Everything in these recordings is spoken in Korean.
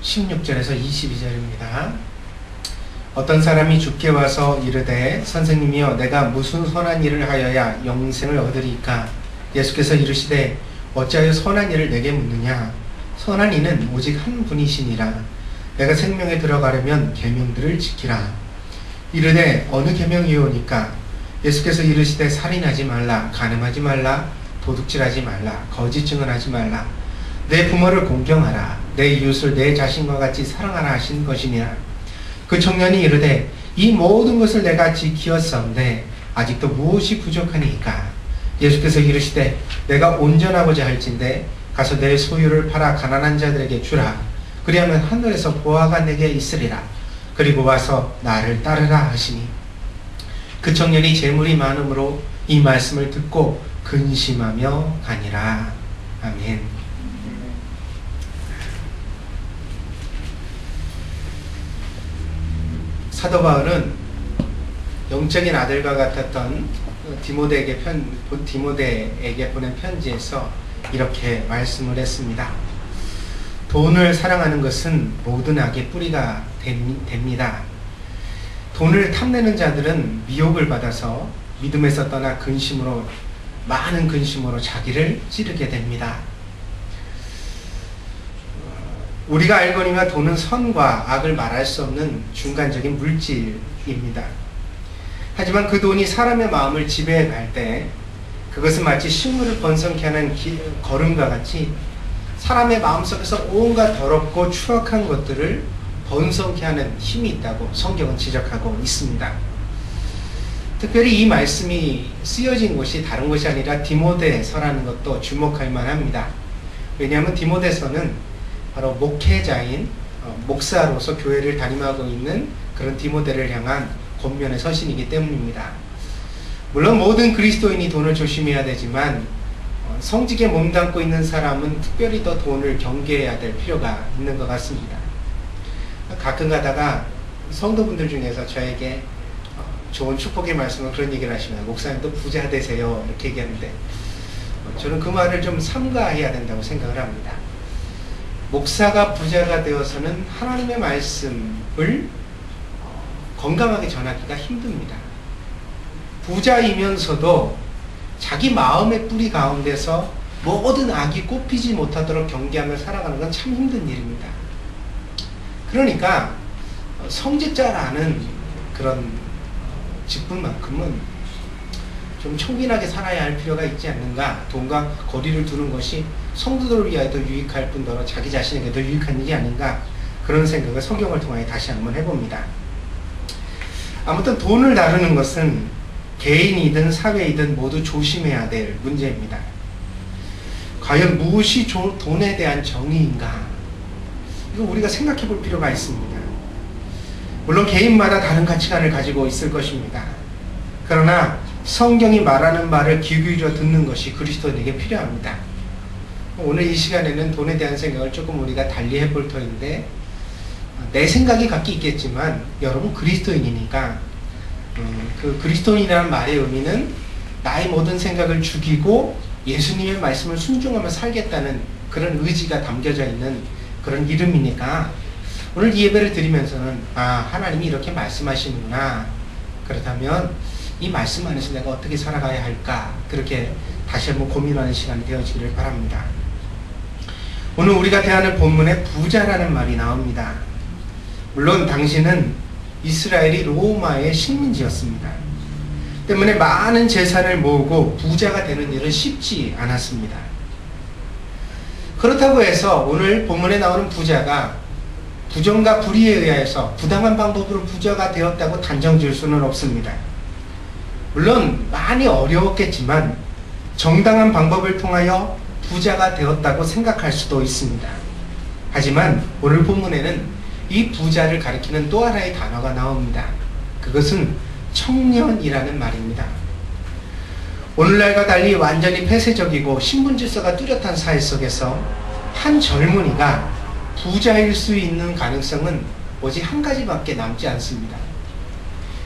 16절에서 22절입니다. 어떤 사람이 주께 와서 이르되 선생님이여 내가 무슨 선한 일을 하여야 영생을 얻으리까? 예수께서 이르시되 어찌하여 선한 일을 내게 묻느냐? 선한 이는 오직 한 분이시니라. 내가 생명에 들어가려면 계명들을 지키라. 이르되 어느 계명이오니까? 예수께서 이르시되 살인하지 말라, 간음하지 말라, 도둑질하지 말라, 거짓 증언하지 말라, 내 부모를 공경하라, 내 이웃을 내 자신과 같이 사랑하라 하신 것이니라. 그 청년이 이르되 이 모든 것을 내가 지키었사온데 아직도 무엇이 부족하니까? 예수께서 이르시되 내가 온전하고자 할진대 가서 내 소유를 팔아 가난한 자들에게 주라. 그리하면 하늘에서 보화가 내게 있으리라. 그리고 와서 나를 따르라 하시니 그 청년이 재물이 많음으로 이 말씀을 듣고 근심하며 가니라. 아멘. 사도 바울은 영적인 아들과 같았던 디모데에게 보낸 편지에서 이렇게 말씀을 했습니다. 돈을 사랑하는 것은 모든 악의 뿌리가 됩니다. 돈을 탐내는 자들은 미혹을 받아서 믿음에서 떠나 많은 근심으로 자기를 찌르게 됩니다. 우리가 알거니와 돈은 선과 악을 말할 수 없는 중간적인 물질입니다. 하지만 그 돈이 사람의 마음을 지배해 갈 때 그것은 마치 식물을 번성케 하는 거름과 같이 사람의 마음속에서 온갖 더럽고 추악한 것들을 번성케 하는 힘이 있다고 성경은 지적하고 있습니다. 특별히 이 말씀이 쓰여진 곳이 다른 곳이 아니라 디모데서라는 것도 주목할 만합니다. 왜냐하면 디모데서는 바로 목회자인 목사로서 교회를 담임하고 있는 그런 디모데를 향한 권면의 서신이기 때문입니다. 물론 모든 그리스도인이 돈을 조심해야 되지만 성직에 몸담고 있는 사람은 특별히 더 돈을 경계해야 될 필요가 있는 것 같습니다. 가끔 가다가 성도분들 중에서 저에게 좋은 축복의 말씀을 그런 얘기를 하시면 목사님도 부자 되세요 이렇게 얘기하는데 저는 그 말을 좀 삼가해야 된다고 생각을 합니다. 목사가 부자가 되어서는 하나님의 말씀을 건강하게 전하기가 힘듭니다. 부자이면서도 자기 마음의 뿌리 가운데서 모든 악이 꼽히지 못하도록 경계하며 살아가는 건 참 힘든 일입니다. 그러니까 성직자라는 그런 직분만큼은 좀 총긴하게 살아야 할 필요가 있지 않는가. 돈과 거리를 두는 것이 성도들을 위하여도 유익할 뿐더러 자기 자신에게도 유익한 일이 아닌가, 그런 생각을 성경을 통해 다시 한번 해봅니다. 아무튼 돈을 다루는 것은 개인이든 사회이든 모두 조심해야 될 문제입니다. 과연 무엇이 돈에 대한 정의인가? 이거 우리가 생각해 볼 필요가 있습니다. 물론 개인마다 다른 가치관을 가지고 있을 것입니다. 그러나 성경이 말하는 말을 귀 기울여 듣는 것이 그리스도인에게 필요합니다. 오늘 이 시간에는 돈에 대한 생각을 조금 우리가 달리 해볼 터인데, 내 생각이 각기 있겠지만 여러분 그리스도인이니까 그 그리스도인이라는 말의 의미는 나의 모든 생각을 죽이고 예수님의 말씀을 순종하며 살겠다는 그런 의지가 담겨져 있는 그런 이름이니까 오늘 이 예배를 드리면서는 하나님이 이렇게 말씀하시는구나, 그렇다면 이 말씀 안에서 내가 어떻게 살아가야 할까, 그렇게 다시 한번 고민하는 시간이 되어지기를 바랍니다. 오늘 우리가 대하는 본문에 부자라는 말이 나옵니다. 물론 당시는 이스라엘이 로마의 식민지였습니다. 때문에 많은 재산을 모으고 부자가 되는 일은 쉽지 않았습니다. 그렇다고 해서 오늘 본문에 나오는 부자가 부정과 불의에 의해서 부당한 방법으로 부자가 되었다고 단정 지을 수는 없습니다. 물론 많이 어려웠겠지만 정당한 방법을 통하여 부자가 되었다고 생각할 수도 있습니다. 하지만 오늘 본문에는 이 부자를 가리키는 또 하나의 단어가 나옵니다. 그것은 청년이라는 말입니다. 오늘날과 달리 완전히 폐쇄적이고 신분질서가 뚜렷한 사회 속에서 한 젊은이가 부자일 수 있는 가능성은 오직 한 가지밖에 남지 않습니다.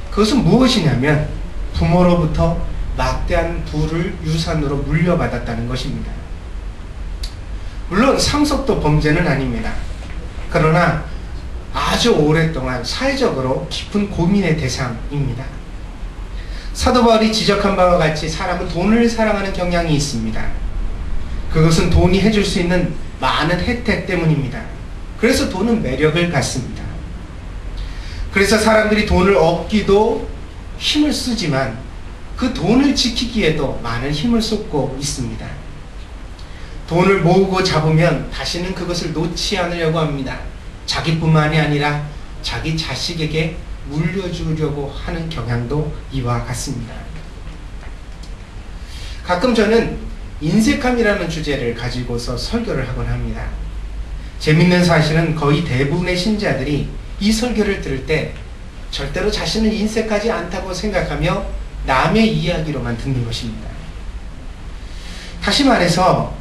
그것은 무엇이냐면 부모로부터 막대한 부를 유산으로 물려받았다는 것입니다. 물론 상속도 범죄는 아닙니다. 그러나 아주 오랫동안 사회적으로 깊은 고민의 대상입니다. 사도 바울이 지적한 바와 같이 사람은 돈을 사랑하는 경향이 있습니다. 그것은 돈이 해줄 수 있는 많은 혜택 때문입니다. 그래서 돈은 매력을 갖습니다. 그래서 사람들이 돈을 얻기도 힘을 쓰지만 그 돈을 지키기에도 많은 힘을 쏟고 있습니다. 돈을 모으고 잡으면 다시는 그것을 놓지 않으려고 합니다. 자기뿐만이 아니라 자기 자식에게 물려주려고 하는 경향도 이와 같습니다. 가끔 저는 인색함이라는 주제를 가지고서 설교를 하곤 합니다. 재밌는 사실은 거의 대부분의 신자들이 이 설교를 들을 때 절대로 자신은 인색하지 않다고 생각하며 남의 이야기로만 듣는 것입니다. 다시 말해서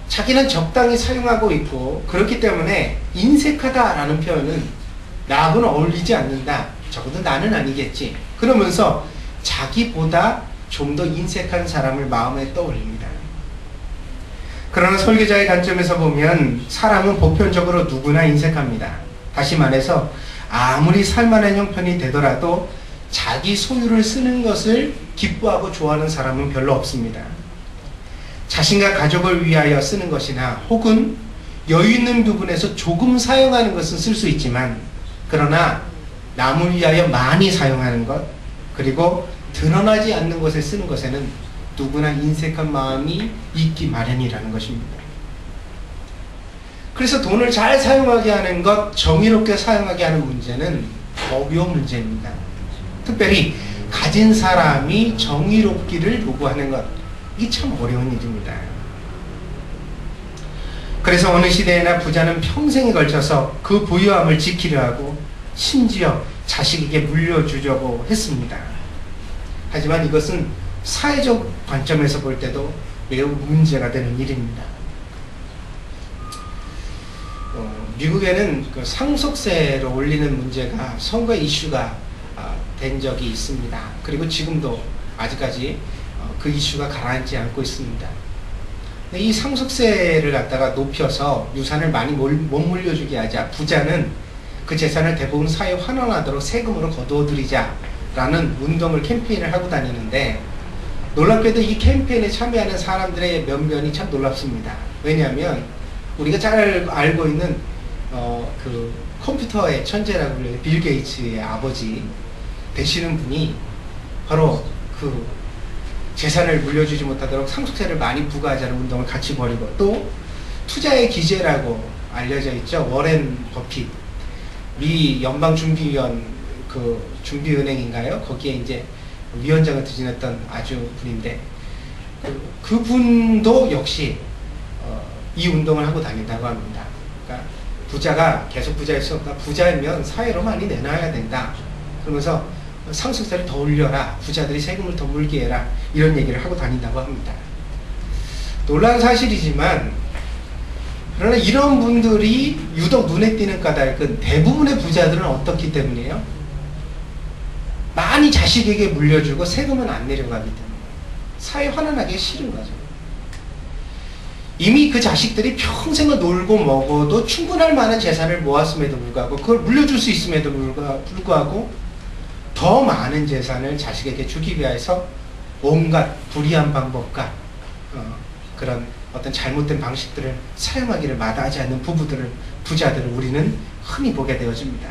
자기는 적당히 사용하고 있고 그렇기 때문에 인색하다라는 표현은 나하고는 어울리지 않는다. 적어도 나는 아니겠지. 그러면서 자기보다 좀 더 인색한 사람을 마음에 떠올립니다. 그러나 설교자의 관점에서 보면 사람은 보편적으로 누구나 인색합니다. 다시 말해서 아무리 살만한 형편이 되더라도 자기 소유를 쓰는 것을 기뻐하고 좋아하는 사람은 별로 없습니다. 자신과 가족을 위하여 쓰는 것이나 혹은 여유 있는 부분에서 조금 사용하는 것은 쓸 수 있지만 그러나 남을 위하여 많이 사용하는 것 그리고 드러나지 않는 것에 쓰는 것에는 누구나 인색한 마음이 있기 마련이라는 것입니다. 그래서 돈을 잘 사용하게 하는 것, 정의롭게 사용하게 하는 문제는 어려운 문제입니다. 특별히 가진 사람이 정의롭기를 요구하는 것, 이게 참 어려운 일입니다. 그래서 어느 시대에나 부자는 평생에 걸쳐서 그 부유함을 지키려 하고 심지어 자식에게 물려주려고 했습니다. 하지만 이것은 사회적 관점에서 볼 때도 매우 문제가 되는 일입니다. 미국에는 그 상속세를 올리는 문제가 선거 이슈가 된 적이 있습니다. 그리고 지금도 아직까지 그 이슈가 가라앉지 않고 있습니다. 근데 이 상속세를 갖다가 높여서 유산을 많이 못 물려주게 하자 부자는 그 재산을 대부분 사회에 환원하도록 세금으로 거두어들이자라는 운동을 캠페인을 하고 다니는데 놀랍게도 이 캠페인에 참여하는 사람들의 면면이 참 놀랍습니다. 왜냐하면 우리가 잘 알고 있는 그 컴퓨터의 천재라고 불리는 빌 게이츠의 아버지 되시는 분이 바로 그 재산을 물려주지 못하도록 상속세를 많이 부과하자는 운동을 같이 벌이고 또 투자의 기재라고 알려져 있죠. 워렌 버핏 미 연방준비위원 그 준비은행인가요? 거기에 이제 위원장을 지냈던 아주 분인데 그분도 역시 이 운동을 하고 다닌다고 합니다. 그러니까 부자가 계속 부자일 수 없다. 부자이면 사회로 많이 내놔야 된다. 그러면서 상속세를 더 올려라. 부자들이 세금을 더 물게 해라. 이런 얘기를 하고 다닌다고 합니다. 놀라운 사실이지만 그러나 이런 분들이 유독 눈에 띄는 까닭은 대부분의 부자들은 어떻기 때문이에요? 많이 자식에게 물려주고 세금은 안 내려가기 때문에 사회 환원하기 싫은 거죠. 이미 그 자식들이 평생을 놀고 먹어도 충분할 만한 재산을 모았음에도 불구하고 그걸 물려줄 수 있음에도 불구하고 더 많은 재산을 자식에게 주기 위해서 온갖 불이한 방법과 그런 어떤 잘못된 방식들을 사용하기를 마다하지 않는 부자들을 우리는 흔히 보게 되어집니다.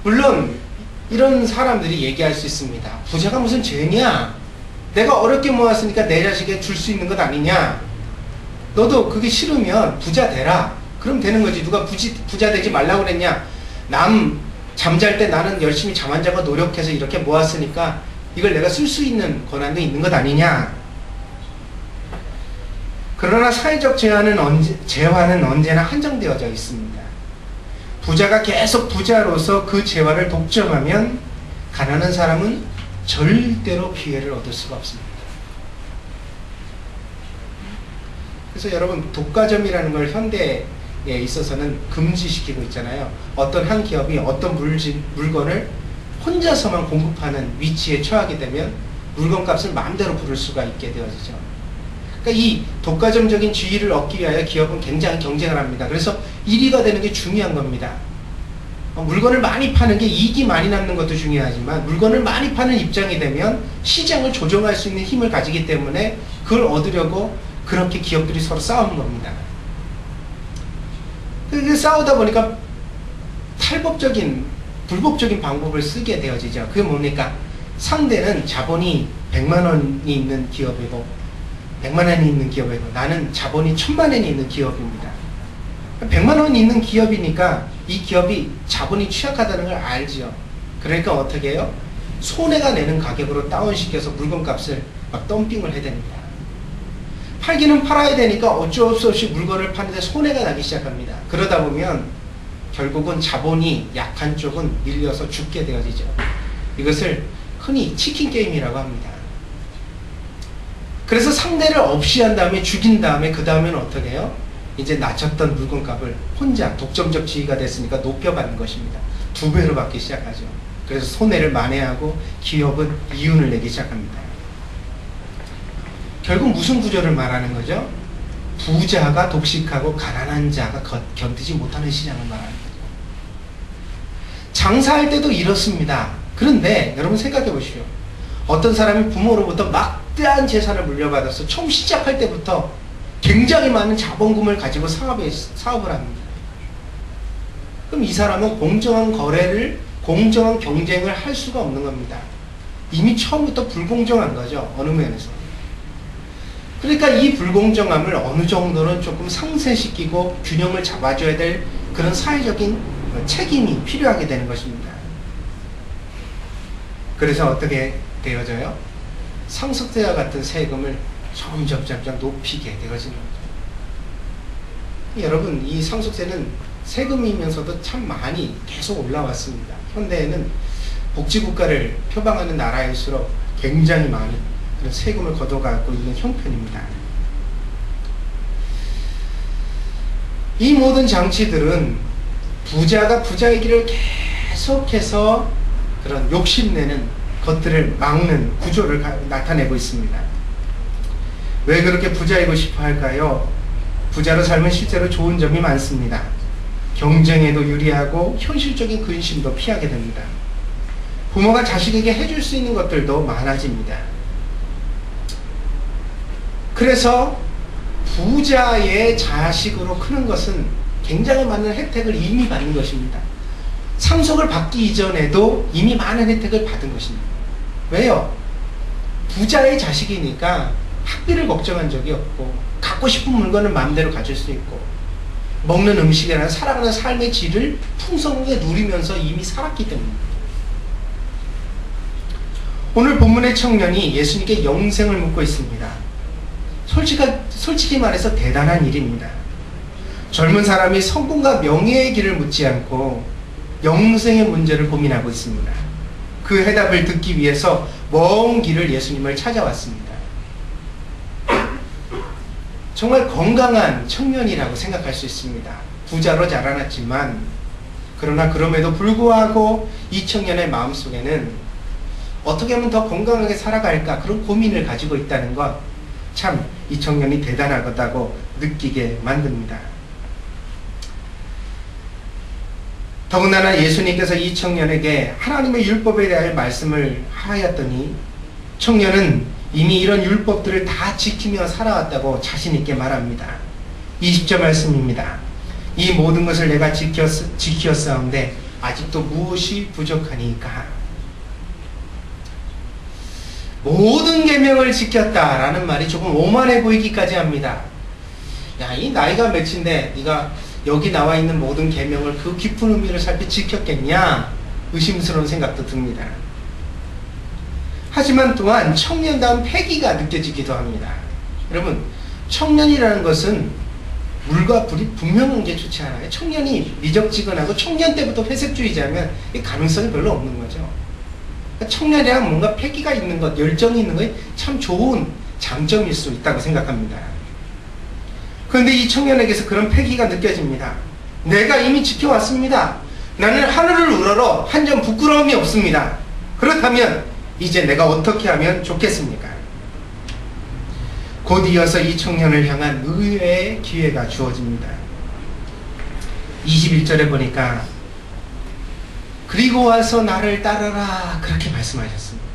물론 이런 사람들이 얘기할 수 있습니다. 부자가 무슨 죄냐? 내가 어렵게 모았으니까 내 자식에게 줄 수 있는 것 아니냐? 너도 그게 싫으면 부자 되라. 그럼 되는 거지. 누가 부자 되지 말라고 그랬냐? 남 잠잘 때 나는 열심히 잠 안 자고 노력해서 이렇게 모았으니까 이걸 내가 쓸 수 있는 권한도 있는 것 아니냐? 그러나 사회적 재화는 언제나 한정되어져 있습니다. 부자가 계속 부자로서 그 재화를 독점하면 가난한 사람은 절대로 피해를 얻을 수가 없습니다. 그래서 여러분 독과점이라는 걸 현대에 있어서는 금지시키고 있잖아요. 어떤 한 기업이 어떤 물건을 혼자서만 공급하는 위치에 처하게 되면 물건값을 마음대로 부를 수가 있게 되어지죠. 그러니까 이 독과점적인 지위를 얻기 위하여 기업은 굉장히 경쟁을 합니다. 그래서 1위가 되는 게 중요한 겁니다. 물건을 많이 파는 게 이익이 많이 남는 것도 중요하지만 물건을 많이 파는 입장이 되면 시장을 조정할 수 있는 힘을 가지기 때문에 그걸 얻으려고 그렇게 기업들이 서로 싸우는 겁니다. 그렇게 싸우다 보니까 탈법적인, 불법적인 방법을 쓰게 되어지죠. 그게 뭡니까? 상대는 자본이 100만 원이 있는 기업이고 100만 원이 있는 기업이고 나는 자본이 1000만 원이 있는 기업입니다. 100만 원이 있는 기업이니까 이 기업이 자본이 취약하다는 걸 알지요. 그러니까 어떻게 해요? 손해가 내는 가격으로 다운시켜서 물건값을 막 덤핑을 해야 됩니다. 팔기는 팔아야 되니까 어쩔 수 없이 물건을 파는데 손해가 나기 시작합니다. 그러다 보면 결국은 자본이 약한 쪽은 밀려서 죽게 되어지죠. 이것을 흔히 치킨 게임이라고 합니다. 그래서 상대를 없이한 다음에 죽인 다음에 그 다음에는 어떻게 해요? 이제 낮췄던 물건값을 혼자 독점적 지위가 됐으니까 높여받는 것입니다. 2배로 받기 시작하죠. 그래서 손해를 만회하고 기업은 이윤을 내기 시작합니다. 결국 무슨 구조를 말하는 거죠? 부자가 독식하고 가난한 자가 견디지 못하는 시장을 말하는 거죠. 장사할 때도 이렇습니다. 그런데 여러분 생각해 보십시오. 어떤 사람이 부모로부터 막대한 재산을 물려받아서 처음 시작할 때부터 굉장히 많은 자본금을 가지고 사업을 합니다. 그럼 이 사람은 공정한 거래를, 공정한 경쟁을 할 수가 없는 겁니다. 이미 처음부터 불공정한 거죠. 어느 면에서. 그러니까 이 불공정함을 어느 정도는 조금 상쇄시키고 균형을 잡아줘야 될 그런 사회적인 책임이 필요하게 되는 것입니다. 그래서 어떻게 되어져요? 상속세와 같은 세금을 점점 높이게 되어지는 거죠. 여러분, 이 상속세는 세금이면서도 참 많이 계속 올라왔습니다. 현대에는 복지국가를 표방하는 나라일수록 굉장히 많은 그런 세금을 걷어가고 있는 형편입니다. 이 모든 장치들은 부자가 부자의 길을 계속해서 그런 욕심내는 것들을 막는 구조를 나타내고 있습니다. 왜 그렇게 부자이고 싶어 할까요? 부자로 살면 실제로 좋은 점이 많습니다. 경쟁에도 유리하고 현실적인 근심도 피하게 됩니다. 부모가 자식에게 해줄 수 있는 것들도 많아집니다. 그래서 부자의 자식으로 크는 것은 굉장히 많은 혜택을 이미 받는 것입니다. 상속을 받기 이전에도 이미 많은 혜택을 받은 것입니다. 왜요? 부자의 자식이니까 학비를 걱정한 적이 없고 갖고 싶은 물건을 마음대로 가질 수 있고 먹는 음식이나 살아가는 삶의 질을 풍성하게 누리면서 이미 살았기 때문입니다. 오늘 본문의 청년이 예수님께 영생을 묻고 있습니다. 솔직히 말해서 대단한 일입니다. 젊은 사람이 성공과 명예의 길을 묻지 않고 영생의 문제를 고민하고 있습니다. 그 해답을 듣기 위해서 먼 길을 예수님을 찾아왔습니다. 정말 건강한 청년이라고 생각할 수 있습니다. 부자로 자라났지만 그러나 그럼에도 불구하고 이 청년의 마음속에는 어떻게 하면 더 건강하게 살아갈까 그런 고민을 가지고 있다는 것, 참 이 청년이 대단하다고 느끼게 만듭니다. 더군다나 예수님께서 이 청년에게 하나님의 율법에 대한 말씀을 하였더니 청년은 이미 이런 율법들을 다 지키며 살아왔다고 자신있게 말합니다. 20절 말씀입니다. 이 모든 것을 내가 지켰사온데 아직도 무엇이 부족하니까. 모든 계명을 지켰다라는 말이 조금 오만해 보이기까지 합니다. 야, 이 나이가 몇인데 네가 여기 나와 있는 모든 계명을 그 깊은 의미를 살펴 지켰겠냐? 의심스러운 생각도 듭니다. 하지만 또한 청년다운 패기가 느껴지기도 합니다. 여러분, 청년이라는 것은 물과 불이 분명한 게 좋지 않아요. 청년이 미적지근하고 청년 때부터 회색주의자면 이 가능성이 별로 없는 거죠. 청년이란 뭔가 패기가 있는 것, 열정이 있는 것이 참 좋은 장점일 수 있다고 생각합니다. 그런데 이 청년에게서 그런 패기가 느껴집니다. 내가 이미 지켜왔습니다. 나는 하늘을 우러러 한 점 부끄러움이 없습니다. 그렇다면 이제 내가 어떻게 하면 좋겠습니까? 곧 이어서 이 청년을 향한 의외의 기회가 주어집니다. 21절에 보니까 그리고 와서 나를 따르라 그렇게 말씀하셨습니다.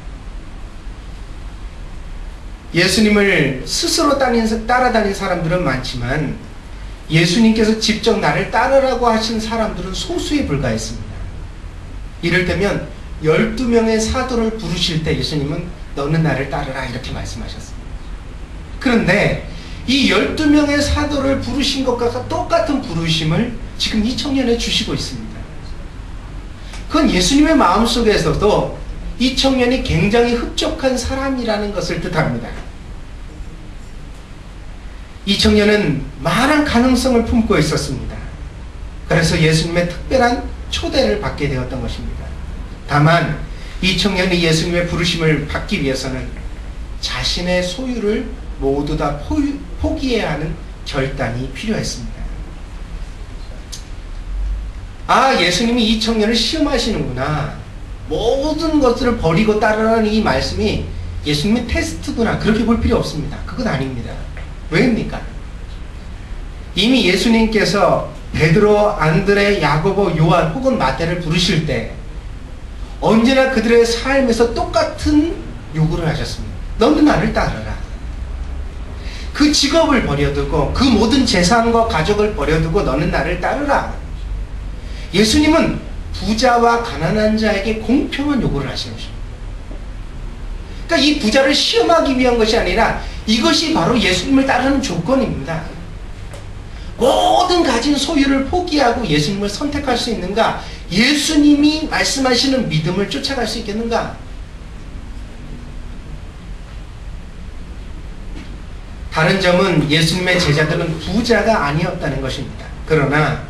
예수님을 스스로 따라다닌 사람들은 많지만 예수님께서 직접 나를 따르라고 하신 사람들은 소수에 불과했습니다. 이를테면 12명의 사도를 부르실 때 예수님은 너는 나를 따르라 이렇게 말씀하셨습니다. 그런데 이 12명의 사도를 부르신 것과 똑같은 부르심을 지금 이 청년에 주시고 있습니다. 그건 예수님의 마음속에서도 이 청년이 굉장히 흡족한 사람이라는 것을 뜻합니다. 이 청년은 많은 가능성을 품고 있었습니다. 그래서 예수님의 특별한 초대를 받게 되었던 것입니다. 다만 이 청년이 예수님의 부르심을 받기 위해서는 자신의 소유를 모두 다 포기해야 하는 결단이 필요했습니다. 아, 예수님이 이 청년을 시험하시는구나. 모든 것들을 버리고 따르라는 이 말씀이 예수님의 테스트구나. 그렇게 볼 필요 없습니다. 그건 아닙니다. 왜입니까? 이미 예수님께서 베드로, 안드레, 야고보, 요한 혹은 마태를 부르실 때 언제나 그들의 삶에서 똑같은 요구를 하셨습니다. 너는 나를 따르라. 그 직업을 버려두고 그 모든 재산과 가족을 버려두고 너는 나를 따르라. 예수님은 부자와 가난한 자에게 공평한 요구를 하시는 것입니다. 그러니까 이 부자를 시험하기 위한 것이 아니라 이것이 바로 예수님을 따르는 조건입니다. 모든 가진 소유를 포기하고 예수님을 선택할 수 있는가? 예수님이 말씀하시는 믿음을 쫓아갈 수 있겠는가? 다른 점은 예수님의 제자들은 부자가 아니었다는 것입니다. 그러나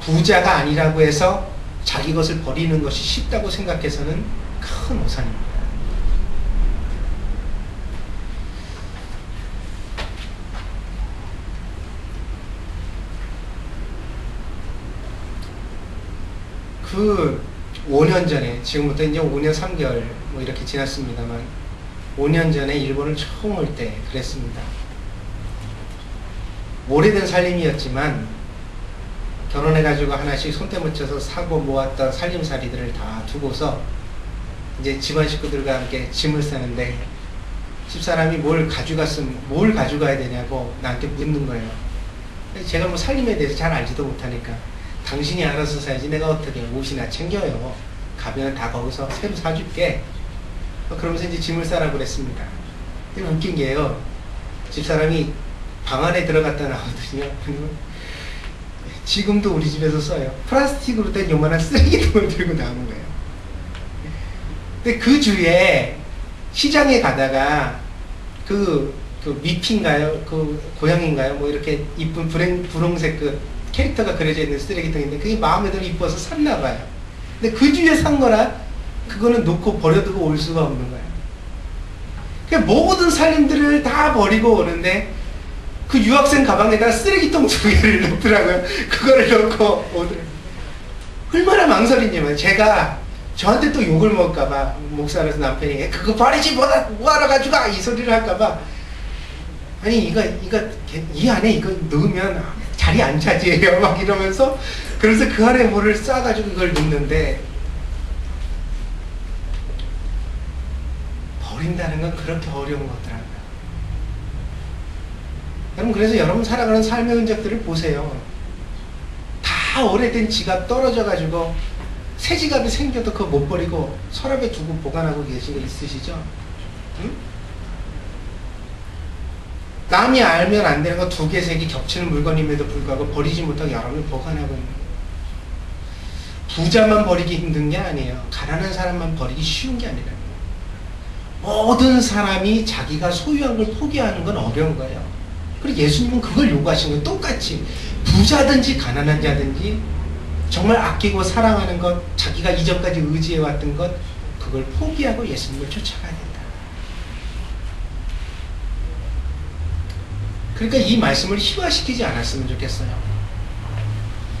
부자가 아니라고 해서 자기 것을 버리는 것이 쉽다고 생각해서는 큰 오산입니다. 그 5년 전에, 지금부터 이제 5년 3개월 뭐 이렇게 지났습니다만 5년 전에 일본을 처음 올 때 그랬습니다. 오래된 살림이었지만 결혼해가지고 하나씩 손때 묻혀서 사고 모았던 살림살이들을 다 두고서 이제 집안 식구들과 함께 짐을 싸는데 집사람이 뭘 가져가야 되냐고 나한테 묻는 거예요. 제가 뭐 살림에 대해서 잘 알지도 못하니까 당신이 알아서 사야지 내가 어떻게 옷이나 챙겨요. 가면은 다 거기서 새로 사줄게. 그러면서 이제 짐을 싸라고 그랬습니다. 근데 웃긴 게요. 집사람이 방 안에 들어갔다 나오거든요. 지금도 우리 집에서 써요. 플라스틱으로 된 요만한 쓰레기통을 들고 나오는 거예요. 근데 그 주에 시장에 가다가 그 미피인가요? 그 고양인가요? 뭐 이렇게 이쁜 분홍색 그 캐릭터가 그려져 있는 쓰레기통인데 그게 마음에 들어 이뻐서 샀나 봐요. 근데 그 주에 산 거라 그거는 놓고 버려두고 올 수가 없는 거예요. 그러니까 모든 살림들을 다 버리고 오는데 그 유학생 가방에다 쓰레기통 2개를 넣더라고요. 그거를 넣고 오더라고요. 얼마나 망설이냐면 제가 저한테 또 욕을 먹을까봐 목사라서 남편이 그거 버리지 뭐하러 가져가 이 소리를 할까봐 아니 이거 이 안에 이거 넣으면 자리 안 차지해요 막 이러면서 그래서 그 안에 뭐를 싸가지고 그걸 넣는데 버린다는 건 그렇게 어려운 거더라고요. 여러분 그래서 여러분 살아가는 삶의 흔적들을 보세요. 다 오래된 지갑 떨어져 가지고 새 지갑이 생겨도 그거 못 버리고 서랍에 두고 보관하고 계신 거 있으시죠? 응? 남이 알면 안 되는 거 2개, 3개 겹치는 물건임에도 불구하고 버리지 못하고 여러분이 보관하고 있는 거예요. 부자만 버리기 힘든 게 아니에요. 가난한 사람만 버리기 쉬운 게 아니라요. 모든 사람이 자기가 소유한 걸 포기하는 건 어려운 거예요. 그리고 예수님은 그걸 요구하신 거예요. 똑같이 부자든지 가난한 자든지 정말 아끼고 사랑하는 것, 자기가 이전까지 의지해왔던 것, 그걸 포기하고 예수님을 쫓아가야 된다. 그러니까 이 말씀을 희화시키지 않았으면 좋겠어요.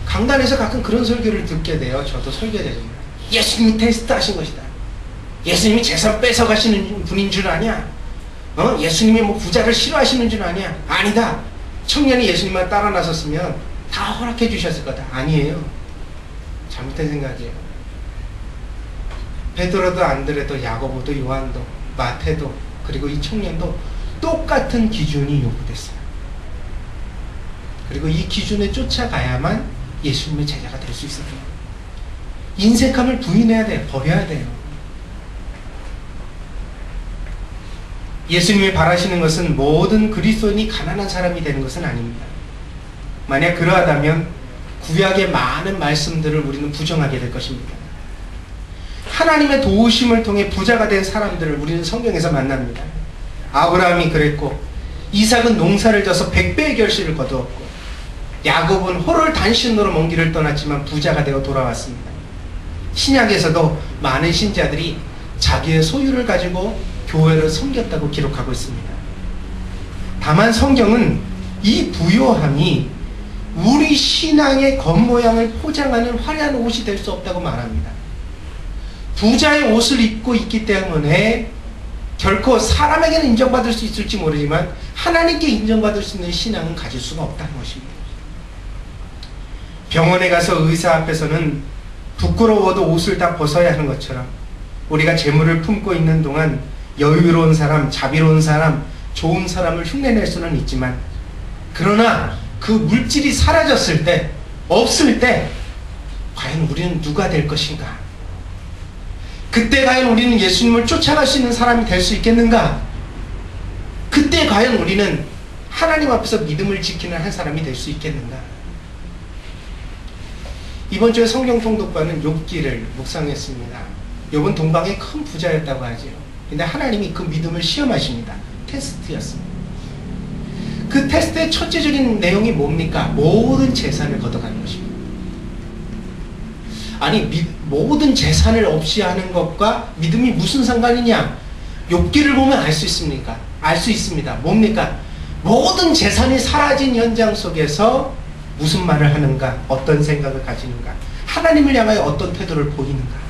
강단에서 가끔 그런 설교를 듣게 돼요. 저도 설교되잖아요. 예수님이 테스트 하신 것이다. 예수님이 재산 뺏어가시는 분인 줄 아냐? 예수님이 뭐 부자를 싫어하시는 줄 아냐? 아니다. 청년이 예수님만 따라 나섰으면 다 허락해 주셨을 거다. 아니에요. 잘못된 생각이에요. 베드로도 안드레도 야고보도 요한도 마태도 그리고 이 청년도 똑같은 기준이 요구됐어요. 그리고 이 기준에 쫓아가야만 예수님의 제자가 될 수 있어요. 인색함을 부인해야 돼요. 버려야 돼요. 예수님이 바라시는 것은 모든 그리스도인이 가난한 사람이 되는 것은 아닙니다. 만약 그러하다면 구약의 많은 말씀들을 우리는 부정하게 될 것입니다. 하나님의 도우심을 통해 부자가 된 사람들을 우리는 성경에서 만납니다. 아브라함이 그랬고, 이삭은 농사를 져서 100배의 결실을 거두었고, 야곱은 호를 단신으로 먼 길을 떠났지만 부자가 되어 돌아왔습니다. 신약에서도 많은 신자들이 자기의 소유를 가지고 교회를 섬겼다고 기록하고 있습니다. 다만 성경은 이 부요함이 우리 신앙의 겉모양을 포장하는 화려한 옷이 될 수 없다고 말합니다. 부자의 옷을 입고 있기 때문에 결코 사람에게는 인정받을 수 있을지 모르지만 하나님께 인정받을 수 있는 신앙은 가질 수가 없다는 것입니다. 병원에 가서 의사 앞에서는 부끄러워도 옷을 다 벗어야 하는 것처럼 우리가 재물을 품고 있는 동안 여유로운 사람, 자비로운 사람, 좋은 사람을 흉내낼 수는 있지만, 그러나 그 물질이 사라졌을 때, 없을 때 과연 우리는 누가 될 것인가? 그때 과연 우리는 예수님을 쫓아갈 수 있는 사람이 될 수 있겠는가? 그때 과연 우리는 하나님 앞에서 믿음을 지키는 한 사람이 될 수 있겠는가? 이번 주에 성경 통독과는 욥기를 묵상했습니다. 욥은 동방의 큰 부자였다고 하죠. 근데 하나님이 그 믿음을 시험하십니다. 테스트였습니다. 그 테스트의 첫째적인 내용이 뭡니까? 모든 재산을 걷어가는 것입니다. 아니, 모든 재산을 없이 하는 것과 믿음이 무슨 상관이냐? 욥기를 보면 알 수 있습니까? 알 수 있습니다. 뭡니까? 모든 재산이 사라진 현장 속에서 무슨 말을 하는가? 어떤 생각을 가지는가? 하나님을 향하여 어떤 태도를 보이는가?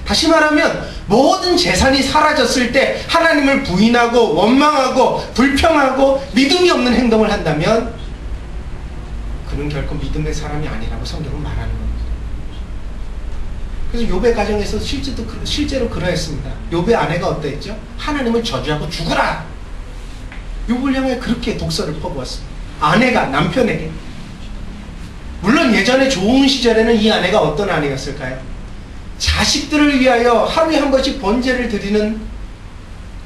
다시 말하면 모든 재산이 사라졌을 때 하나님을 부인하고 원망하고 불평하고 믿음이 없는 행동을 한다면 그는 결코 믿음의 사람이 아니라고 성경은 말하는 겁니다. 그래서 욥의 가정에서 실제로 그러했습니다. 욥의 아내가 어떠했죠? 하나님을 저주하고 죽으라! 욥을 향해 그렇게 독서를 퍼부었습니다. 아내가 남편에게. 물론 예전에 좋은 시절에는 이 아내가 어떤 아내였을까요? 자식들을 위하여 하루에 한 번씩 번제를 드리는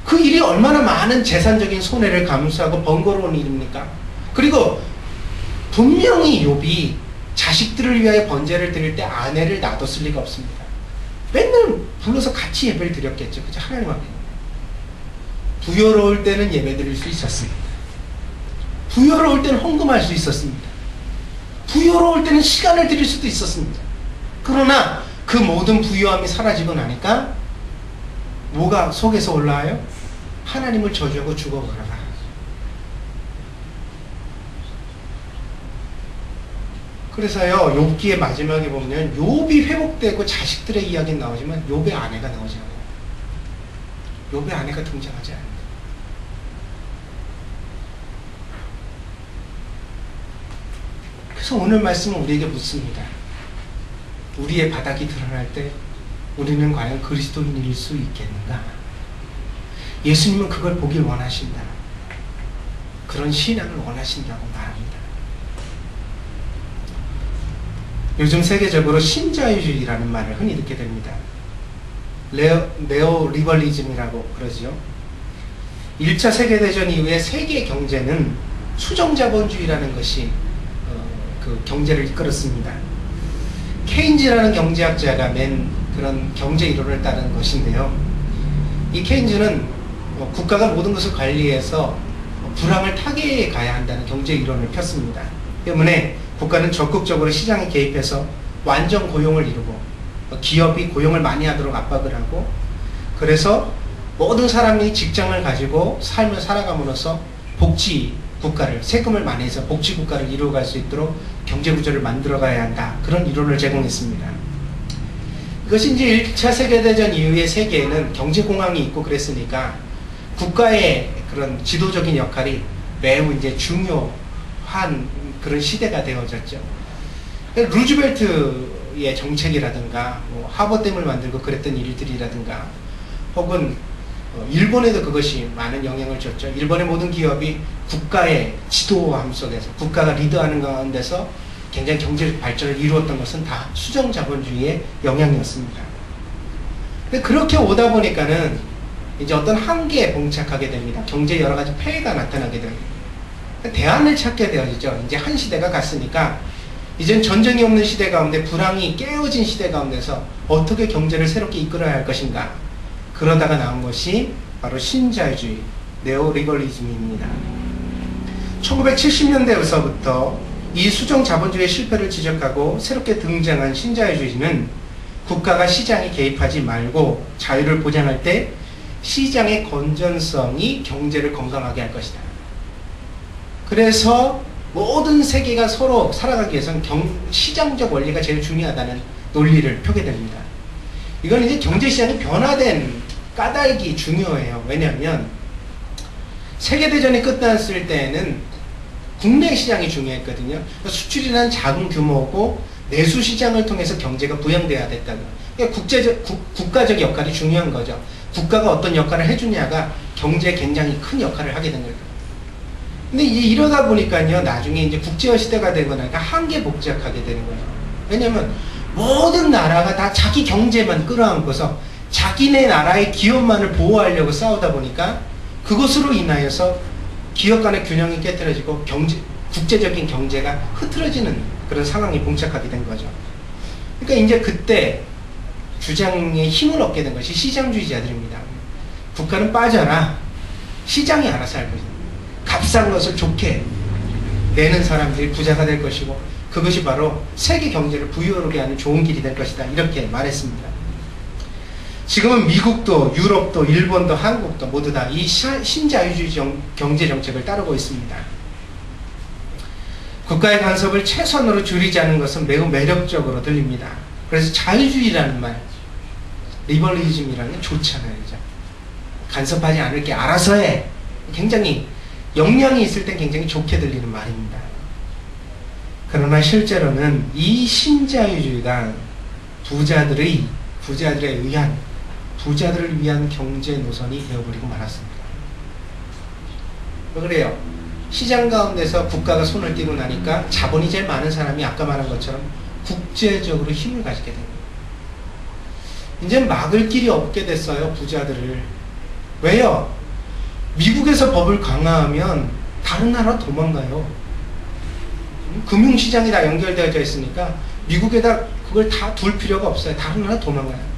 그 일이 얼마나 많은 재산적인 손해를 감수하고 번거로운 일입니까? 그리고 분명히 욥이 자식들을 위하여 번제를 드릴 때 아내를 놔뒀을 리가 없습니다. 맨날 불러서 같이 예배를 드렸겠죠. 그죠? 하나님 앞에. 부여로울 때는 예배 드릴 수 있었습니다. 부여로울 때는 헌금할 수 있었습니다. 부여로울 때는 시간을 드릴 수도 있었습니다. 그러나 그 모든 부유함이 사라지고 나니까 뭐가 속에서 올라와요? 하나님을 저주하고 죽어버려라. 그래서요, 욥기의 마지막에 보면 욥이 회복되고 자식들의 이야기는 나오지만 욥의 아내가 나오지 않아요. 욥의 아내가 등장하지 않아요. 그래서 오늘 말씀은 우리에게 묻습니다. 우리의 바닥이 드러날 때 우리는 과연 그리스도인일 수 있겠는가? 예수님은 그걸 보길 원하신다. 그런 신앙을 원하신다고 말합니다. 요즘 세계적으로 신자유주의라는 말을 흔히 듣게 됩니다. 네오 리버리즘이라고 그러죠. 1차 세계대전 이후에 세계 경제는 수정자본주의라는 것이 그 경제를 이끌었습니다. 케인즈라는 경제학자가 낸 그런 경제 이론을 따른 것인데요. 이 케인즈는 국가가 모든 것을 관리해서 불황을 타개해 가야 한다는 경제 이론을 폈습니다. 때문에 국가는 적극적으로 시장에 개입해서 완전 고용을 이루고 기업이 고용을 많이 하도록 압박을 하고, 그래서 모든 사람이 직장을 가지고 삶을 살아감으로써 복지 국가를, 세금을 많이 해서 복지 국가를 이루어갈 수 있도록 경제 구조를 만들어가야 한다. 그런 이론을 제공했습니다. 이것이 이제 1차 세계대전 이후의 세계에는 경제공황이 있고 그랬으니까 국가의 그런 지도적인 역할이 매우 이제 중요한 그런 시대가 되어졌죠. 루즈벨트의 정책이라든가 뭐 하버댐을 만들고 그랬던 일들이라든가 혹은 일본에도 그것이 많은 영향을 줬죠. 일본의 모든 기업이 국가의 지도함 속에서 국가가 리드하는 가운데서 굉장히 경제 발전을 이루었던 것은 다 수정 자본주의의 영향이었습니다. 근데 그렇게 오다 보니까는 이제 어떤 한계에 봉착하게 됩니다. 경제에 여러 가지 폐해가 나타나게 됩니다. 대안을 찾게 되어지죠. 이제 한 시대가 갔으니까 이젠 전쟁이 없는 시대 가운데 불황이 깨어진 시대 가운데서 어떻게 경제를 새롭게 이끌어야 할 것인가. 그러다가 나온 것이 바로 신자유주의, 네오리벌리즘입니다. 1970년대에서부터 이 수정 자본주의의 실패를 지적하고 새롭게 등장한 신자유주의는 국가가 시장에 개입하지 말고 자유를 보장할 때 시장의 건전성이 경제를 건강하게 할 것이다. 그래서 모든 세계가 서로 살아가기 위해서는 시장적 원리가 제일 중요하다는 논리를 펴게 됩니다. 이건 이제 경제시장이 변화된 까닭이 중요해요. 왜냐하면 세계대전이 끝났을 때에는 국내 시장이 중요했거든요. 수출이라는 작은 규모고 내수 시장을 통해서 경제가 부양돼야 됐다고. 그러니까 국가적 역할이 중요한 거죠. 국가가 어떤 역할을 해주냐가 경제에 굉장히 큰 역할을 하게 된 거죠. 근데 이제 이러다 보니까요, 나중에 이제 국제화 시대가 되고 나니까 한계 복잡하게 되는 거예요. 왜냐면 모든 나라가 다 자기 경제만 끌어안고서 자기네 나라의 기업만을 보호하려고 싸우다 보니까 그것으로 인하여서 기업 간의 균형이 깨트려지고 국제적인 경제가 흐트러지는 그런 상황이 봉착하게 된 거죠. 그러니까 이제 그때 주장에 힘을 얻게 된 것이 시장주의자들입니다. 국가는 빠져라. 시장이 알아서 할 것이다. 값싼 것을 좋게 내는 사람들이 부자가 될 것이고 그것이 바로 세계 경제를 부유하게 하는 좋은 길이 될 것이다. 이렇게 말했습니다. 지금은 미국도 유럽도 일본도 한국도 모두 다 이 신자유주의 경제 정책을 따르고 있습니다. 국가의 간섭을 최소한으로 줄이자는 것은 매우 매력적으로 들립니다. 그래서 자유주의라는 말, 리버리즘이라는 게 좋잖아요. 그죠? 간섭하지 않을게 알아서 해. 굉장히 역량이 있을 땐 굉장히 좋게 들리는 말입니다. 그러나 실제로는 이 신자유주의가 부자들을 위한 경제 노선이 되어버리고 말았습니다. 왜 그래요? 시장 가운데서 국가가 손을 띄고 나니까 자본이 제일 많은 사람이 아까 말한 것처럼 국제적으로 힘을 가지게 됩니다. 이제 막을 길이 없게 됐어요, 부자들을. 왜요? 미국에서 법을 강화하면 다른 나라 도망가요. 금융시장이 다 연결되어져 있으니까 미국에다 그걸 다 둘 필요가 없어요. 다른 나라 도망가요.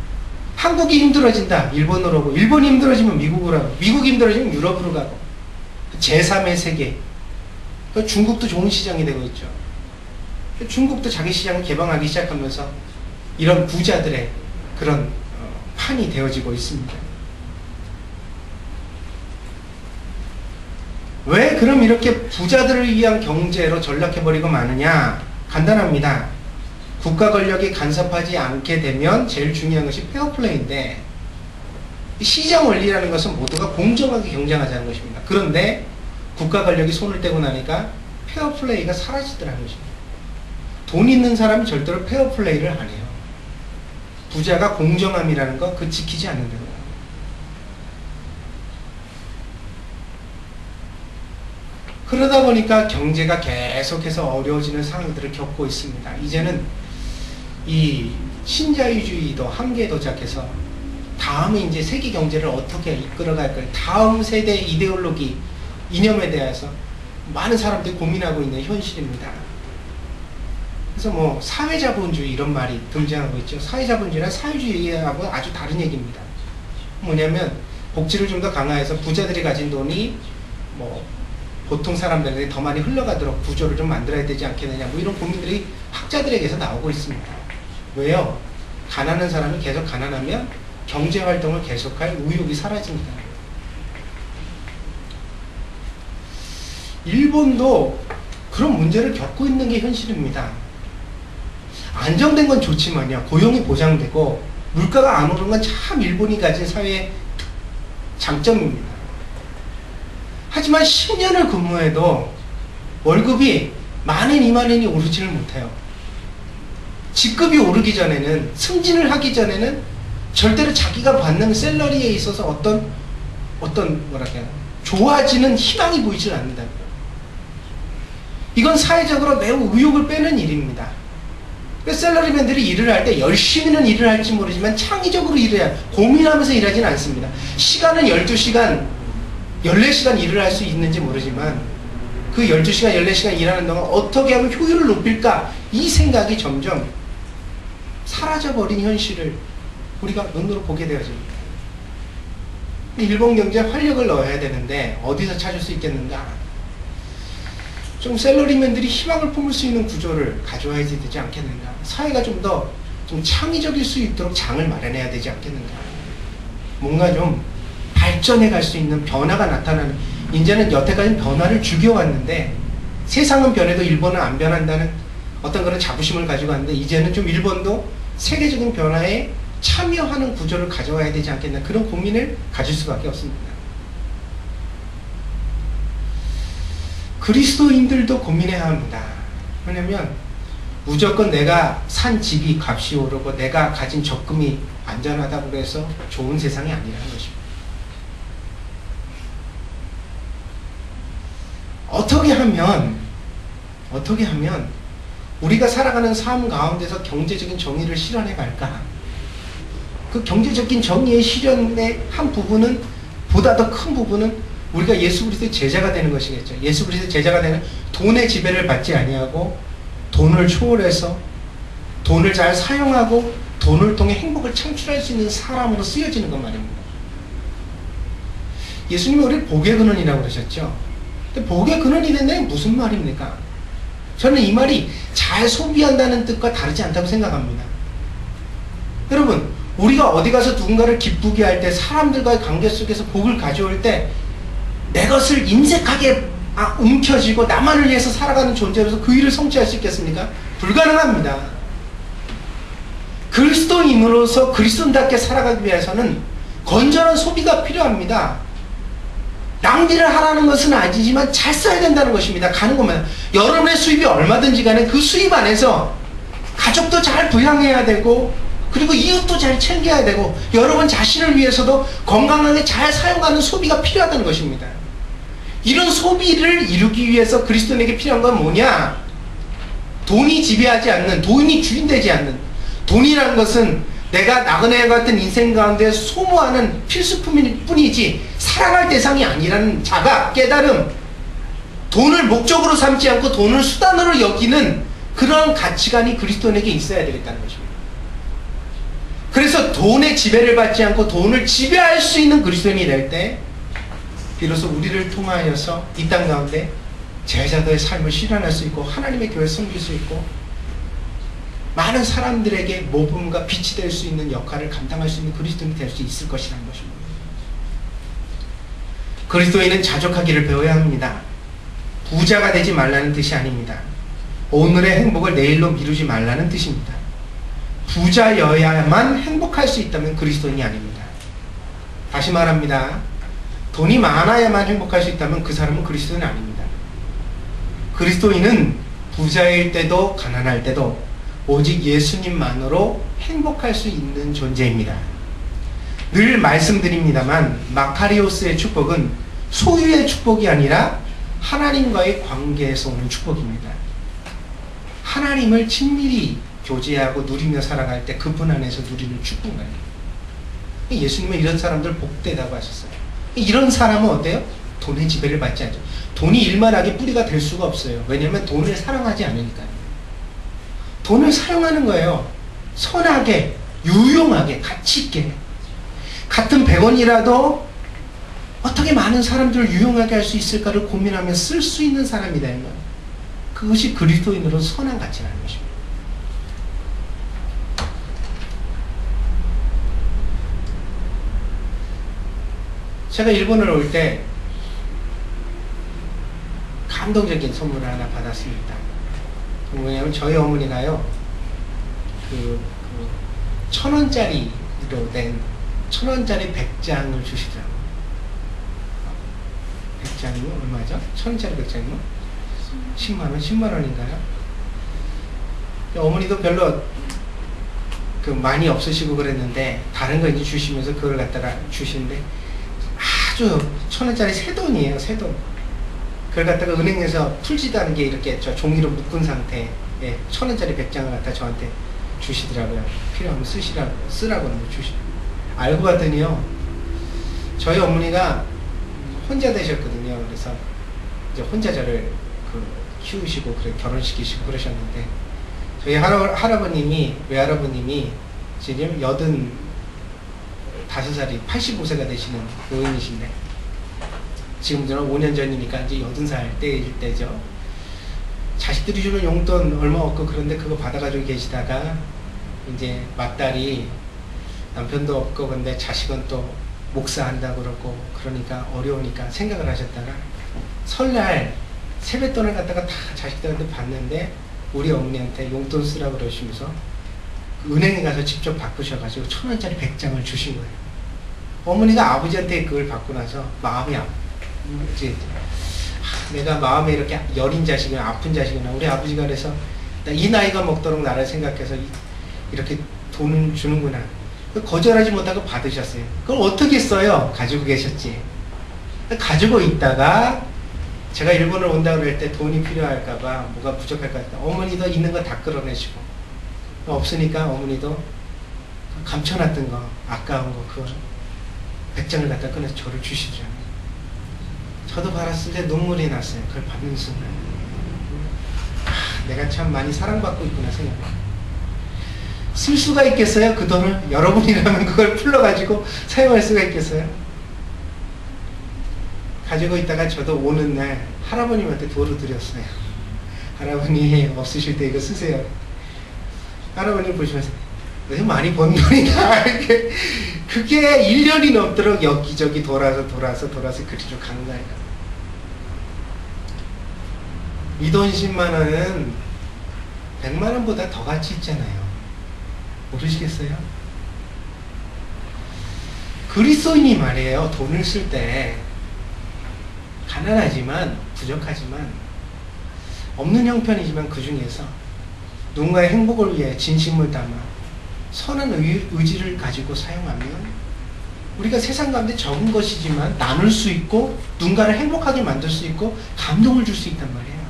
한국이 힘들어진다. 일본으로 오고, 일본이 힘들어지면 미국으로 가고, 미국이 힘들어지면 유럽으로 가고, 제3의 세계. 중국도 좋은 시장이 되고 있죠. 중국도 자기 시장을 개방하기 시작하면서 이런 부자들의 그런 판이 되어지고 있습니다. 왜 그럼 이렇게 부자들을 위한 경제로 전락해버리고 마느냐? 간단합니다. 국가 권력이 간섭하지 않게 되면 제일 중요한 것이 페어플레이인데, 시장 원리라는 것은 모두가 공정하게 경쟁하자는 것입니다. 그런데 국가 권력이 손을 떼고 나니까 페어플레이가 사라지더라는 것입니다. 돈 있는 사람이 절대로 페어플레이를 안 해요. 부자가 공정함이라는 거 그거 지키지 않는다는 거예요. 그러다 보니까 경제가 계속해서 어려워지는 상황들을 겪고 있습니다. 이제는 이 신자유주의도 한계에 도착해서 다음에 이제 세계 경제를 어떻게 이끌어갈 까, 다음 세대 이데올로기, 이념에 대해서 많은 사람들이 고민하고 있는 현실입니다. 그래서 뭐 사회자본주의 이런 말이 등장하고 있죠. 사회자본주의란 사회주의하고 아주 다른 얘기입니다. 뭐냐면 복지를 좀 더 강화해서 부자들이 가진 돈이 뭐 보통 사람들에게 더 많이 흘러가도록 구조를 좀 만들어야 되지 않겠느냐, 뭐 이런 고민들이 학자들에게서 나오고 있습니다. 왜요? 가난한 사람이 계속 가난하면 경제활동을 계속할 의욕이 사라집니다. 일본도 그런 문제를 겪고 있는 게 현실입니다. 안정된 건 좋지만요, 고용이 보장되고 물가가 안 오르는 건 참 일본이 가진 사회의 장점입니다. 하지만 10년을 근무해도 월급이 10,000원, 20,000원이 오르지를 못해요. 직급이 오르기 전에는, 승진을 하기 전에는 절대로 자기가 받는 샐러리에 있어서 어떤 뭐랄까요, 좋아지는 희망이 보이질 않는다. 이건 사회적으로 매우 의욕을 빼는 일입니다. 샐러리맨들이 일을 할 때 열심히는 일을 할지 모르지만 창의적으로 일해야, 고민하면서 일하지는 않습니다. 시간은 12시간, 14시간 일을 할 수 있는지 모르지만 그 12시간, 14시간 일하는 동안 어떻게 하면 효율을 높일까, 이 생각이 점점 사라져버린 현실을 우리가 눈으로 보게 되어집니다. 일본 경제에 활력을 넣어야 되는데 어디서 찾을 수 있겠는가? 좀 샐러리맨들이 희망을 품을 수 있는 구조를 가져와야 되지 않겠는가? 사회가 좀 더 창의적일 수 있도록 장을 마련해야 되지 않겠는가? 뭔가 좀 발전해 갈 수 있는 변화가 나타나는, 이제는 여태까지 변화를 죽여왔는데 세상은 변해도 일본은 안 변한다는 어떤 그런 자부심을 가지고 왔는데, 이제는 좀 일본도 세계적인 변화에 참여하는 구조를 가져와야 되지 않겠나, 그런 고민을 가질 수밖에 없습니다. 그리스도인들도 고민해야 합니다. 왜냐면 무조건 내가 산 집이 값이 오르고 내가 가진 적금이 안전하다고 해서 좋은 세상이 아니라는 것입니다. 어떻게 하면 우리가 살아가는 삶 가운데서 경제적인 정의를 실현해 갈까? 그 경제적인 정의의 실현의 한 부분은, 보다 더 큰 부분은 우리가 예수 그리스도의 제자가 되는 것이겠죠. 예수 그리스도의 제자가 되는, 돈의 지배를 받지 아니하고 돈을 초월해서 돈을 잘 사용하고 돈을 통해 행복을 창출할 수 있는 사람으로 쓰여지는 것 말입니다. 예수님이 우리를 복의 근원이라고 그러셨죠. 근데 복의 근원이 된다는 게 무슨 말입니까? 저는 이 말이 잘 소비한다는 뜻과 다르지 않다고 생각합니다. 여러분, 우리가 어디 가서 누군가를 기쁘게 할 때, 사람들과의 관계 속에서 복을 가져올 때 내 것을 인색하게 움켜쥐고 나만을 위해서 살아가는 존재로서 그 일을 성취할 수 있겠습니까? 불가능합니다. 그리스도인으로서 그리스도인답게 살아가기 위해서는 건전한 소비가 필요합니다. 낭비를 하라는 것은 아니지만 잘 써야 된다는 것입니다. 가는 곳마다 여러분의 수입이 얼마든지 간에 그 수입 안에서 가족도 잘 부양해야 되고, 그리고 이웃도 잘 챙겨야 되고, 여러분 자신을 위해서도 건강하게 잘 사용하는 소비가 필요하다는 것입니다. 이런 소비를 이루기 위해서 그리스도인에게 필요한 건 뭐냐? 돈이 지배하지 않는, 돈이 주인 되지 않는, 돈이라는 것은 내가 나그네 같은 인생 가운데 소모하는 필수품일 뿐이지 살아갈 대상이 아니라는 자각, 깨달음, 돈을 목적으로 삼지 않고 돈을 수단으로 여기는 그런 가치관이 그리스도인에게 있어야 되겠다는 것입니다. 그래서 돈의 지배를 받지 않고 돈을 지배할 수 있는 그리스도인이 될 때 비로소 우리를 통하여서 이 땅 가운데 제자도의 삶을 실현할 수 있고, 하나님의 교회를 섬길 수 있고, 많은 사람들에게 모범과 빛이 될 수 있는 역할을 감당할 수 있는 그리스도인이 될 수 있을 것이라는 것입니다. 그리스도인은 자족하기를 배워야 합니다. 부자가 되지 말라는 뜻이 아닙니다. 오늘의 행복을 내일로 미루지 말라는 뜻입니다. 부자여야만 행복할 수 있다면 그리스도인이 아닙니다. 다시 말합니다. 돈이 많아야만 행복할 수 있다면 그 사람은 그리스도인이 아닙니다. 그리스도인은 부자일 때도 가난할 때도 오직 예수님만으로 행복할 수 있는 존재입니다. 늘 말씀드립니다만 마카리오스의 축복은 소유의 축복이 아니라 하나님과의 관계에서 오는 축복입니다. 하나님을 친밀히 교제하고 누리며 살아갈 때 그분 안에서 누리는 축복을, 예수님은 이런 사람들 복되다고 하셨어요. 이런 사람은 어때요? 돈의 지배를 받지 않죠. 돈이 일만하게 뿌리가 될 수가 없어요. 왜냐하면 돈을 사랑하지 않으니까요. 돈을 사용하는 거예요. 선하게, 유용하게, 가치 있게. 같은 100원이라도 어떻게 많은 사람들을 유용하게 할 수 있을까를 고민하며 쓸 수 있는 사람이다. 그것이 그리스도인으로 선한 가치라는 것입니다. 제가 일본을 올 때 감동적인 선물을 하나 받았습니다. 뭐냐면 저희 어머니가요, 1,000원짜리로 된 1,000원짜리 100장을 주시더라고요. 백장이면 얼마죠? 1,000원짜리 백장이면 10만원, 10만원인가요? 어머니도 별로 많이 없으시고 그랬는데 다른 거 이제 주시면서 그걸 갖다가 주시는데 아주 1,000원짜리 새 돈이에요, 새 돈. 그걸 갖다가 은행에서 풀지도 않은 게 이렇게 저 종이로 묶은 상태에 1,000원짜리 백장을 갖다 저한테 주시더라고요. 필요하면 쓰라고 주시더라고요. 알고 봤더니요, 저희 어머니가 혼자 되셨거든요. 그래서 이제 혼자 저를 키우시고 결혼시키시고 그러셨는데, 저희 할아버님이, 외할아버님이 지금 85살이 85세가 되시는 노인이신데, 지금 저는 5년 전이니까 이제 80살 때일 때죠. 자식들이 주는 용돈 얼마 없고 그런데 그거 받아가지고 계시다가 이제 맏딸이 남편도 없고 근데 자식은 또 목사한다고 그러고 그러니까 어려우니까 생각을 하셨다가 설날 세뱃돈을 갖다가 다 자식들한테 받는데 우리 어머니한테 용돈 쓰라고 그러시면서 은행에 가서 직접 바꾸셔가지고 1,000원짜리 백장을 주신 거예요. 어머니가 아버지한테 그걸 받고 나서 마음이 이제 내가 마음에 이렇게 여린 자식이나 아픈 자식이나 우리 아버지가 그래서 이 나이가 먹도록 나를 생각해서 이렇게 돈을 주는구나. 거절하지 못하고 받으셨어요. 그걸 어떻게 써요? 가지고 계셨지. 가지고 있다가 제가 일본을 온다고 그럴 때 돈이 필요할까봐 뭐가 부족할까 어머니도 있는 거 다 끌어내시고 없으니까 어머니도 감춰놨던 거 아까운 거 그거 백장을 갖다 꺼내서 저를 주시더라고요. 저도 받았을 때 눈물이 났어요. 그걸 받는 순간 내가 참 많이 사랑받고 있구나 생각해요. 쓸 수가 있겠어요? 그 돈을? 여러분이라면 그걸 풀러가지고 사용할 수가 있겠어요? 가지고 있다가 저도 오는 날 할아버님한테 도로 드렸어요. 할아버니 없으실 때 이거 쓰세요. 할아버님 보시면서 너 많이 번 돈이다. 이렇게 그게 1년이 넘도록 여기저기 돌아서 그리로 가는 거예요. 이 돈 10만원은 100만원보다 더 가치 있잖아요. 모르시겠어요? 그리스도인이 말이에요. 돈을 쓸 때 가난하지만 부족하지만 없는 형편이지만 그 중에서 누군가의 행복을 위해 진심을 담아 선한 의지를 가지고 사용하면 우리가 세상 가운데 적은 것이지만 나눌 수 있고 누군가를 행복하게 만들 수 있고 감동을 줄 수 있단 말이에요.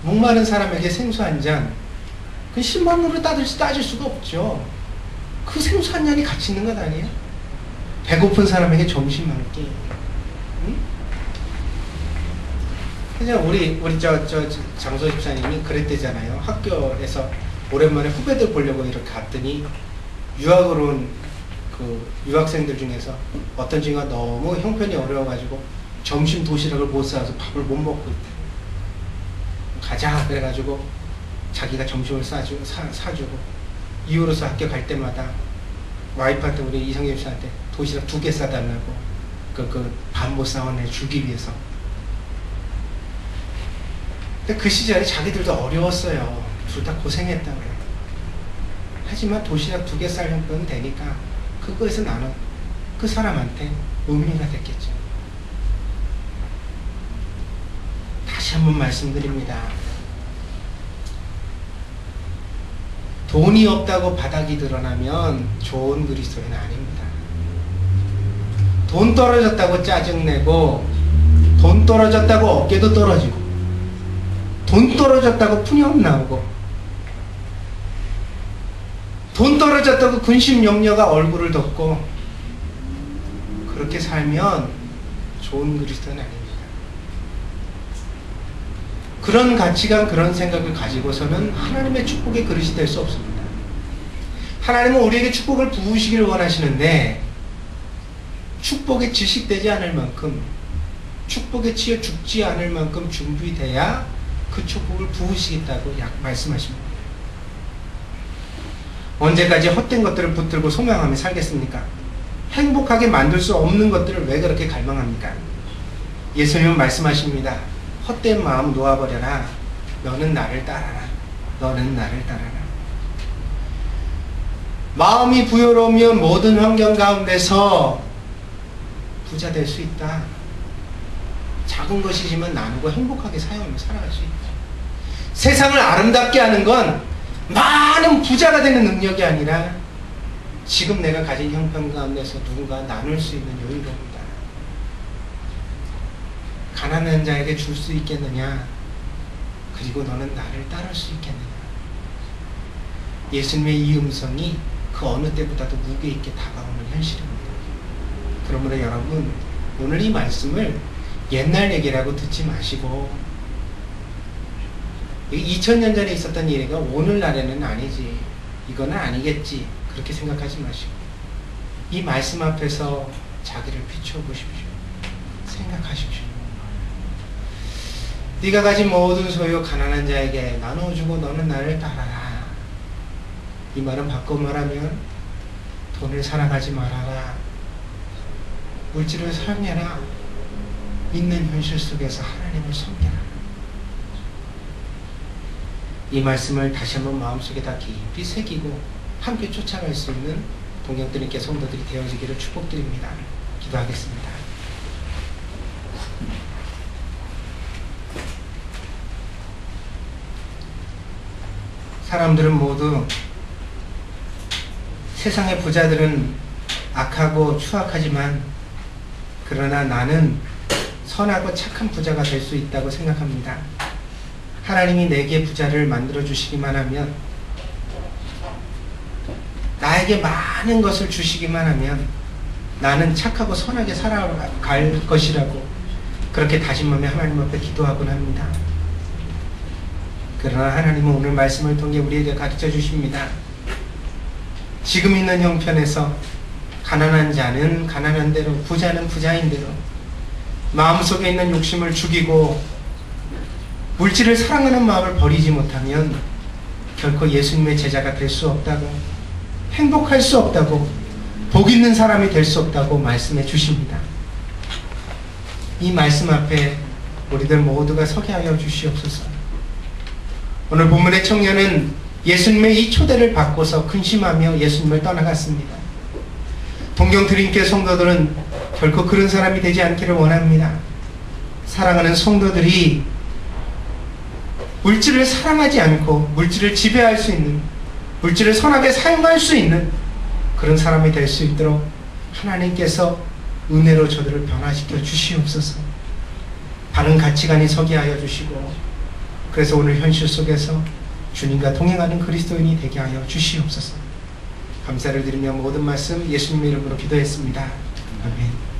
목마른 사람에게 생수 한 잔, 그 10만원으로 따질 수가 없죠. 그 생수 한 잔이 가치 있는 것 아니에요? 배고픈 사람에게 점심 한 끼. 응? 그냥 우리 장소 집사님이 그랬대잖아요. 학교에서 오랜만에 후배들 보려고 이렇게 갔더니 유학으로 온 그 유학생들 중에서 어떤 친구가 너무 형편이 어려워가지고 점심 도시락을 못 싸서 밥을 못 먹고 있대. 가자 그래가지고 자기가 점심을 사주고 이후로서 학교 갈 때마다 와이프한테 우리 이성엽 씨한테 도시락 2개 싸달라고 밥 못 싸온 애 주기 위해서. 근데 그 시절에 자기들도 어려웠어요. 둘 다 고생했다고요. 하지만 도시락 2개 쌀 형편은 되니까 그거에서 나는 그 사람한테 의미가 됐겠죠. 다시 한번 말씀드립니다. 돈이 없다고 바닥이 드러나면 좋은 그리스도인은 아닙니다. 돈 떨어졌다고 짜증내고 돈 떨어졌다고 어깨도 떨어지고 돈 떨어졌다고 푸념 나오고 돈 떨어졌다고 근심염려가 얼굴을 덮고 그렇게 살면 좋은 그리스도는 아닙니다. 그런 가치관, 그런 생각을 가지고서는 하나님의 축복의 그릇이 될 수 없습니다. 하나님은 우리에게 축복을 부으시기를 원하시는데 축복에 질식되지 않을 만큼 축복에 치여 죽지 않을 만큼 준비돼야 그 축복을 부으시겠다고 말씀하십니다. 언제까지 헛된 것들을 붙들고 소망하며 살겠습니까? 행복하게 만들 수 없는 것들을 왜 그렇게 갈망합니까? 예수님은 말씀하십니다. 헛된 마음 놓아버려라. 너는 나를 따라라. 너는 나를 따라라. 마음이 부여로우면 모든 환경 가운데서 부자 될 수 있다. 작은 것이지만 나누고 행복하게 살아갈 수 있다. 세상을 아름답게 하는 건 많은 부자가 되는 능력이 아니라 지금 내가 가진 형편 가운데서 누군가 나눌 수 있는 여유로움이다. 가난한 자에게 줄 수 있겠느냐? 그리고 너는 나를 따를 수 있겠느냐? 예수님의 이 음성이 그 어느 때보다도 무게 있게 다가오는 현실입니다. 그러므로 여러분, 오늘 이 말씀을 옛날 얘기라고 듣지 마시고 2000년 전에 있었던 일이가 오늘날에는 아니지, 이거는 아니겠지, 그렇게 생각하지 마시고 이 말씀 앞에서 자기를 비추어 보십시오. 생각하십시오. 네가 가진 모든 소유 가난한 자에게 나눠주고 너는 나를 따라라. 이 말은 바꿔 말하면 돈을 사랑하지 말아라, 물질을 사랑해라, 있는 현실 속에서 하나님을 섬겨라. 이 말씀을 다시 한번 마음속에다 깊이 새기고 함께 쫓아갈 수 있는 동역들님께 성도들이 되어지기를 축복드립니다. 기도하겠습니다. 사람들은 모두, 세상의 부자들은 악하고 추악하지만 그러나 나는 선하고 착한 부자가 될 수 있다고 생각합니다. 하나님이 내게 부자를 만들어 주시기만 하면, 나에게 많은 것을 주시기만 하면 나는 착하고 선하게 살아갈 것이라고 그렇게 다짐하며 하나님 앞에 기도하곤 합니다. 그러나 하나님은 오늘 말씀을 통해 우리에게 가르쳐 주십니다. 지금 있는 형편에서 가난한 자는 가난한 대로, 부자는 부자인 대로 마음속에 있는 욕심을 죽이고 물질을 사랑하는 마음을 버리지 못하면 결코 예수님의 제자가 될 수 없다고, 행복할 수 없다고, 복 있는 사람이 될 수 없다고 말씀해 주십니다. 이 말씀 앞에 우리들 모두가 서게 하여 주시옵소서. 오늘 본문의 청년은 예수님의 이 초대를 받고서 근심하며 예수님을 떠나갔습니다. 동경드림교 성도들은 결코 그런 사람이 되지 않기를 원합니다. 사랑하는 성도들이 물질을 사랑하지 않고 물질을 지배할 수 있는, 물질을 선하게 사용할 수 있는 그런 사람이 될 수 있도록 하나님께서 은혜로 저들을 변화시켜 주시옵소서. 바른 가치관이 서게 하여 주시고, 그래서 오늘 현실 속에서 주님과 동행하는 그리스도인이 되게 하여 주시옵소서. 감사를 드리며 모든 말씀 예수님의 이름으로 기도했습니다. 아멘.